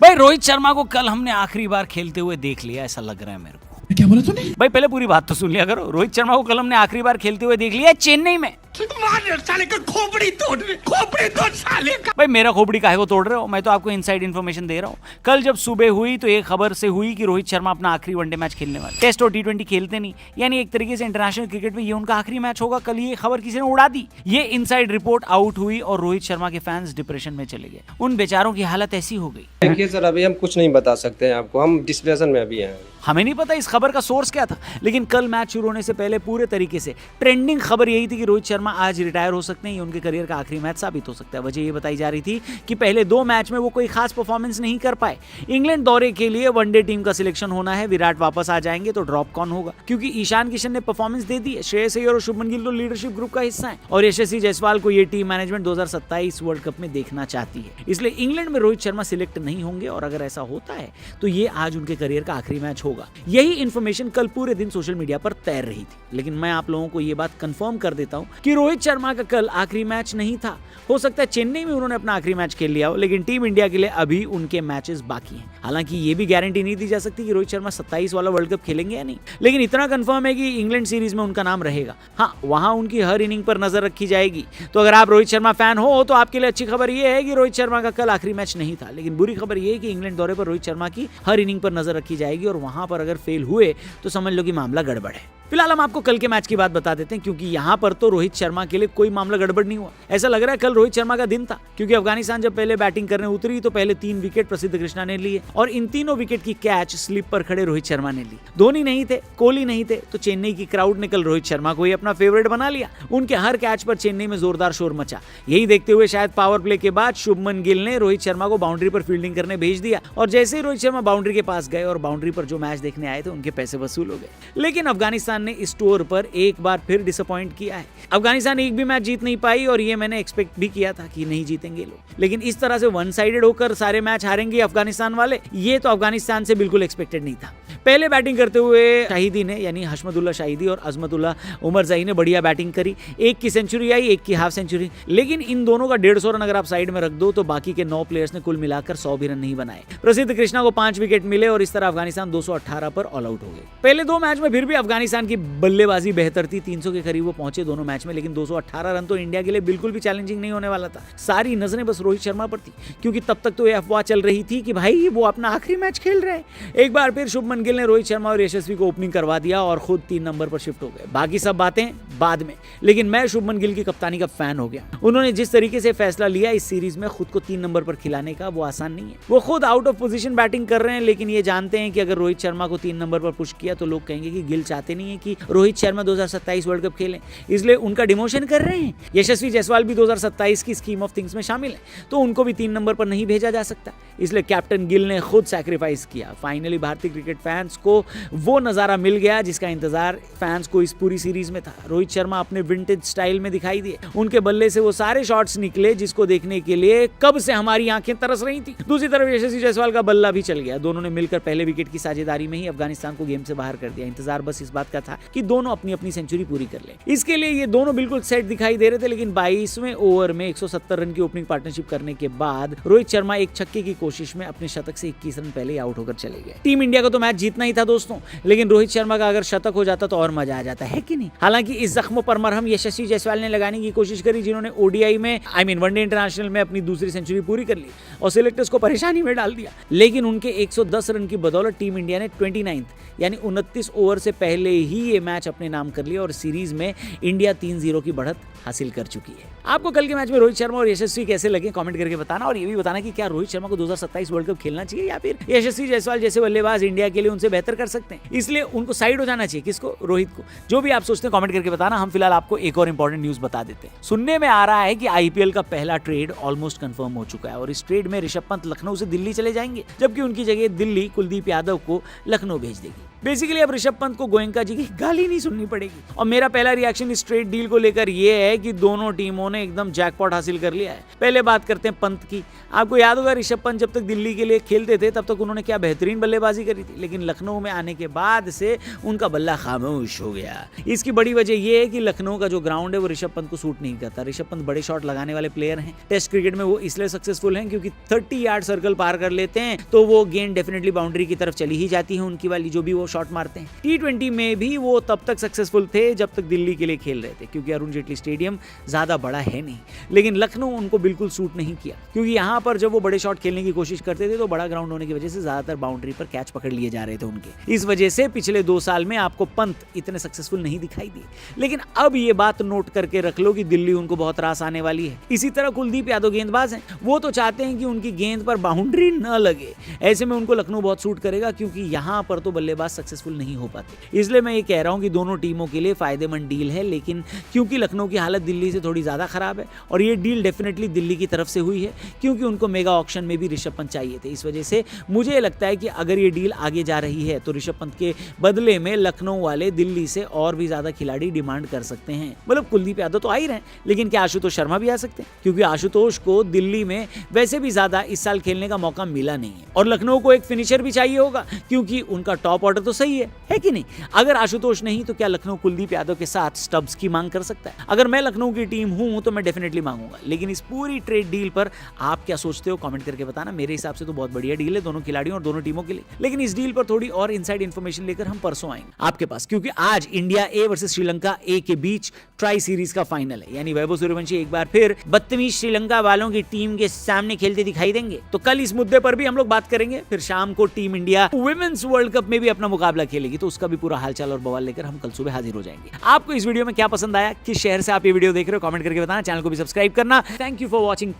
भाई रोहित शर्मा को कल हमने आखिरी बार खेलते हुए देख लिया, ऐसा लग रहा है मेरे को। क्या बोला तूने? भाई पहले पूरी बात तो सुन लिया करो। रोहित शर्मा को कल हमने आखिरी बार खेलते हुए देख लिया चेन्नई में। साले का खोपड़ी तोड़ साले का। भाई मेरा खोपड़ी काहे को तोड़ रहे हो? मैं तो आपको इनसाइड इन्फॉर्मेशन दे रहा हूँ। कल जब सुबह हुई तो एक खबर से हुई कि रोहित शर्मा अपना आखिरी वनडे मैच खेलने वाले, टेस्ट और टी20 खेलते नहीं, यानी एक तरीके से इंटरनेशनल क्रिकेट में ये उनका आखिरी मैच होगा। कल ये खबर किसी ने उड़ा दी। ये इनसाइड रिपोर्ट आउट हुई और रोहित शर्मा के फैंस डिप्रेशन में चले गए। उन बेचारों की हालत ऐसी हो गई। देखिए सर, अभी हम कुछ नहीं बता सकते हैं आपको, हम डिस्कशन में अभी हैं। हमें नहीं पता इस खबर का सोर्स क्या था, लेकिन कल मैच शुरू होने से पहले पूरे तरीके से ट्रेंडिंग खबर यही थी कि रोहित शर्मा आज रिटायर हो सकते हैं, ये उनके करियर का आखिरी मैच साबित हो सकता है। वजह ये बताई जा रही थी कि पहले 2 मैच में वो कोई खास परफॉर्मेंस नहीं कर पाए। इंग्लैंड दौरे के लिए वनडे टीम का सिलेक्शन होना है, विराट वापस आ जाएंगे तो ड्रॉप कौन होगा, क्योंकि ईशान किशन ने परफॉर्मेंस दे दी है। श्रेयस अय्यर और शुभमन गिल तो लीडरशिप ग्रुप का हिस्सा है और यशस्वी जायसवाल को ये टीम मैनेजमेंट 2027 वर्ल्ड कप में देखना चाहती है। इसलिए इंग्लैंड में रोहित शर्मा सिलेक्ट नहीं होंगे और अगर ऐसा होता है तो ये आज उनके करियर का आखिरी मैच होगा। यही इन्फॉर्मेशन कल पूरे दिन सोशल मीडिया पर तैर रही थी, लेकिन मैं आप लोगों को ये बात कंफर्म कर देता हूं कि रोहित शर्मा का कल आखिरी मैच नहीं था। हो सकता है चेन्नई में उन्होंने अपना आखिरी मैच खेल लिया हो, लेकिन टीम इंडिया के लिए अभी उनके मैचेस बाकी हैं। हालांकि ये भी गारंटी नहीं दी जा सकती कि रोहित शर्मा 27 वाला वर्ल्ड कप खेलेंगे या नहीं, लेकिन इतना कंफर्म है कि इंग्लैंड सीरीज में उनका नाम रहेगा। हाँ, वहां उनकी हर इनिंग पर नजर रखी जाएगी। तो अगर आप रोहित शर्मा फैन हो तो आपके लिए अच्छी खबर यह है कि रोहित शर्मा का कल आखिरी मैच नहीं था, लेकिन बुरी खबर यह है कि इंग्लैंड दौरे पर रोहित शर्मा की हर इनिंग पर नजर रखी जाएगी और वहां पर अगर फेल हुए तो समझ लो कि मामला गड़बड़ है। फिलहाल हम आपको कल के मैच की बात बता देते हैं, क्योंकि यहां पर तो रोहित शर्मा के लिए कोई मामला गड़बड़ नहीं हुआ। ऐसा लग रहा है कल रोहित शर्मा का दिन था, क्योंकि अफगानिस्तान जब पहले बैटिंग करने उतरी तो पहले 3 विकेट प्रसिद्ध कृष्णा ने लिए और इन तीनों विकेट की कैच स्लिप पर खड़े रोहित शर्मा ने ली। धोनी नहीं थे, कोहली नहीं थे, तो चेन्नई की क्राउड ने कल रोहित शर्मा को ही अपना फेवरेट बना लिया। उनके हर कैच पर चेन्नई में जोरदार शोर मचा। यही देखते हुए शायद पावर प्ले के बाद शुभमन गिल ने रोहित शर्मा को बाउंड्री पर फील्डिंग करने भेज दिया और जैसे ही रोहित शर्मा बाउंड्री के पास गए और बाउंड्री पर जो मैच देखने आए थे उनके पैसे वसूल हो गए। लेकिन अफगानिस्तान ने इस टूर पर एक बार फिर डिसअपॉइंट किया है। अफगानिस्तान एक भी मैच जीत नहीं पाई और ये मैंने एक्सपेक्ट भी किया था कि नहीं जीतेंगे लोग, लेकिन इस तरह से वन साइडेड होकर सारे मैच हारेंगे अफगानिस्तान वाले, ये तो अफगानिस्तान से बिल्कुल एक्सपेक्टेड नहीं था। पहले बैटिंग करते हुए शाहिदी ने, यानी हशमतुल्लाह शाहिदी और अजमतुल्लाह उमरज़ई ने बढ़िया बैटिंग करी। एक की सेंचुरी आई, एक की हाफ सेंचुरी, लेकिन इन दोनों का 150 रन अगर आप साइड में रख दो तो बाकी के 9 प्लेयर्स ने कुल मिलाकर 100 भी रन नहीं बनाए। प्रसिद्ध कृष्णा को 5 विकेट मिले और इस तरह अफगानिस्तान 218 पर ऑल आउट हो गए। पहले 2 मैच में फिर भी अफगानिस्तान की बल्लेबाजी बेहतर थी, 300 के करीब वो पहुंचे दोनों मैच में, लेकिन 218 रन तो इंडिया के लिए बिल्कुल भी चैलेंजिंग नहीं होने वाला था। सारी नजरें बस रोहित शर्मा पर थी, क्योंकि तब तक तो ये अफवाह चल रही थी कि भाई वो अपना आखिरी मैच खेल रहे हैं। एक बार फिर शुभमन गिल ने रोहित शर्मा और यशस्वी को ओपनिंग करवा दिया और खुद 3 नंबर पर शिफ्ट हो गए। बाकी सब बातें बाद में, लेकिन मैं शुभमन गिल की कप्तानी का फैन हो गया। उन्होंने जिस तरीके से फैसला लिया इस सीरीज में खुद को 3 नंबर पर खिलाने का, वो आसान नहीं है। वो खुद आउट ऑफ पोजीशन बैटिंग कर रहे हैं, लेकिन ये जानते हैं कि अगर रोहित शर्मा को 3 नंबर पर पुश किया तो लोग कहेंगे कि गिल चाहते नहीं है कि रोहित शर्मा 2027 वर्ल्ड कप खेलें, इसलिए उनका डिमोशन कर रहे हैं। यशस्वी जायसवाल भी 2027 की स्कीम ऑफ थिंग्स में शामिल है, तो उनको भी 3 नंबर पर नहीं भेजा जा सकता, इसलिए कैप्टन गिल ने खुद सैक्रिफाइस किया। फाइनली भारतीय क्रिकेट फैंस को वो नजारा मिल गया जिसका इंतजार फैंस को इस पूरी सीरीज में था। रोहित शर्मा अपने विंटेज स्टाइल में दिखाई दिए, उनके बल्ले से वो सारे शॉट्स निकले जिसको देखने के लिए कब से हमारी आंखें तरस रही थी। दूसरी तरफ यशस्वी जायसवाल का बल्ला भी चल गया। दोनों ने मिलकर पहले विकेट की साझेदारी में ही अफगानिस्तान को गेम से बाहर कर दिया। इंतजार बस इस बात का था कि दोनों अपनी अपनी सेंचुरी पूरी कर ले। इसके लिए ये दोनों बिल्कुल सेट दिखाई दे रहे थे, लेकिन 22वें ओवर में 170 रन की ओपनिंग पार्टनरशिप करने के बाद रोहित शर्मा एक छक्के की कोशिश में अपने शतक से 21 रन पहले आउट होकर चले गए। टीम इंडिया को तो मैच जीतना ही था दोस्तों, लेकिन रोहित शर्मा का अगर शतक हो जाता तो और मजा आ जाता है कि नहीं। हालांकि इस जख्म पर मरहम यशस्वी जायसवाल ने लगाने की कोशिश करी, जिन्होंने ओडीआई में वनडे इंटरनेशनल में अपनी दूसरी सेंचुरी पूरी कर ली और सिलेक्टर्स को परेशानी में डाल दिया। लेकिन उनके 110 रन की बदौलत टीम इंडिया ने 29 यानी 29 ओवर से पहले ही ये मैच अपने नाम कर लिया और सीरीज में इंडिया 3-0 की बढ़त हासिल कर चुकी है। आपको कल के मैच में रोहित शर्मा और यशस्वी कैसे लगे कमेंट करके बताना, और ये भी बताना कि क्या रोहित शर्मा को 2027 वर्ल्ड कप खेलना चाहिए या फिर यशस्वी जायसवाल जैसे बल्लेबाज इंडिया के लिए उनसे बेहतर कर सकते हैं, इसलिए उनको साइड हो जाना चाहिए। किसको? रोहित को। जो भी आप सोचते हैं कमेंट करके बताना। हम फिलहाल आपको एक और इंपॉर्टेंट न्यूज बता देते हैं। सुनने में आ रहा है कि आईपीएल का पहला ट्रेड ऑलमोस्ट कंफर्म हो चुका है और इस ट्रेड में ऋषभ पंत लखनऊ से दिल्ली चले जाएंगे, जबकि उनकी जगह दिल्ली कुलदीप यादव को लखनऊ भेज देगी। बेसिकली अब ऋषभ पंत को गोयंका जी की गाली नहीं सुननी पड़ेगी। और मेरा पहला रिएक्शन इस ट्रेड डील को लेकर ये है कि दोनों टीमों ने एकदम जैकपॉट हासिल कर लिया है। पहले बात करते हैं पंत की। आपको याद होगा ऋषभ पंत जब तक दिल्ली के लिए खेलते थे तब तक उन्होंने क्या बेहतरीन बल्लेबाजी करी थी, लेकिन लखनऊ में आने के बाद से उनका बल्ला खामोश हो गया। इसकी बड़ी वजह यह है कि लखनऊ का जो ग्राउंड है वो ऋषभ पंत को सूट नहीं करता। ऋषभ पंत बड़े शॉट लगाने वाले प्लेयर हैं। टेस्ट क्रिकेट में वो इसलिए सक्सेसफुल हैं क्योंकि 30 यार्ड सर्कल पार कर लेते हैं तो वो गेंद डेफिनेटली बाउंड्री की तरफ चली ही जाती है उनकी वाली, जो भी वो शॉट मारते हैं। T20 में भी वो तब तक सक्सेसफुल थे जब तक दिल्ली के लिए खेल रहे थे, क्योंकि अरुण जेटली स्टेडियम ज्यादा बड़ा है नहीं। लेकिन लखनऊ उनको बिल्कुल सूट नहीं किया, क्योंकि यहाँ पर जब वो बड़े शॉट खेलने की कोशिश करते थे तो बड़ा ग्राउंड होने की वजह से ज्यादातर बाउंड्री पर कैच पकड़ लिए जा रहे थे उनके। इस वजह से पिछले 2 साल में आपको पंत इतने सक्सेसफुल नहीं दिखाई दिए। लेकिन अब ये बात नोट करके रख लो कि दिल्ली उनको बहुत रास आने वाली है। इसी तरह कुलदीप यादव गेंदबाज हैं, वो तो चाहते हैं कि उनकी गेंद पर बाउंड्री न लगे। ऐसे में उनको लखनऊ बहुत सूट करेगा, क्योंकि यहां पर तो बल्लेबाज सक्सेसफुल नहीं हो पाते। इसलिए मैं ये कह रहा हूं कि दोनों टीमों के लिए फायदेमंद डील है। लेकिन क्योंकि लखनऊ की हालत दिल्ली से थोड़ी ज्यादा खराब है और ये डील डेफिनेटली दिल्ली की तरफ से हुई है, क्योंकि उनको मेगा ऑक्शन में भी ऋषभ पंत चाहिए थे। इस वजह से मुझे लगता है कि अगर ये डील आगे जा रही है तो ऋषभ पंत के बदले में लखनऊ वाले दिल्ली से और भी ज्यादा खिलाड़ी डिमांड कर सकते हैं। मतलब कुलदीप यादव तो आ ही रहे हैं, लेकिन क्या आशुतोष शर्मा भी आ सकते हैं? क्योंकि आशुतोष को दिल्ली में वैसे भी ज्यादा इस साल खेलने का मौका मिला नहीं है। और लखनऊ को एक फिनिशर भी चाहिए होगा, क्योंकि उनका टॉप ऑर्डर तो सही है कि नहीं? अगर आशुतोष नहीं तो क्या लखनऊ कुलदीप यादव के साथ स्टब्स की मांग कर सकता है? अगर मैं लखनऊ की टीम हूं तो मैं डेफिनेटली मांगूंगा। लेकिन इस पूरी ट्रेड डील पर आप क्या सोचते हो, कमेंट करके बताना। मेरे हिसाब से तो बहुत बढ़िया डील है दोनों खिलाड़ियों और दोनों टीमों के लिए। लेकिन इस डील पर थोड़ी और इनसाइड इन्फॉर्मेशन लेकर हम परसों आएंगे आपके पास, क्योंकि आज इंडिया ए वर्सेस श्रीलंका ए के बीच ट्राई सीरीज का फाइनल है। यानी वैभव सूर्यवंशी एक बार फिर बदतमीज श्रीलंका वालों की टीम के सामने खेलते दिखाई देंगे। तो कल इस मुद्दे पर भी हम लोग बात करेंगे। फिर शाम को team India women's world cup में भी अपना मुकाबला खेलेगी, तो उसका भी पूरा हालचाल और बवाल लेकर हम कल सुबह हाजिर हो जाएंगे। आपको इस वीडियो में क्या पसंद आया, किस शहर से आप ये वीडियो देख रहे हो, कमेंट करके बताना। चैनल को भी सब्सक्राइब करना। Thank you for watching.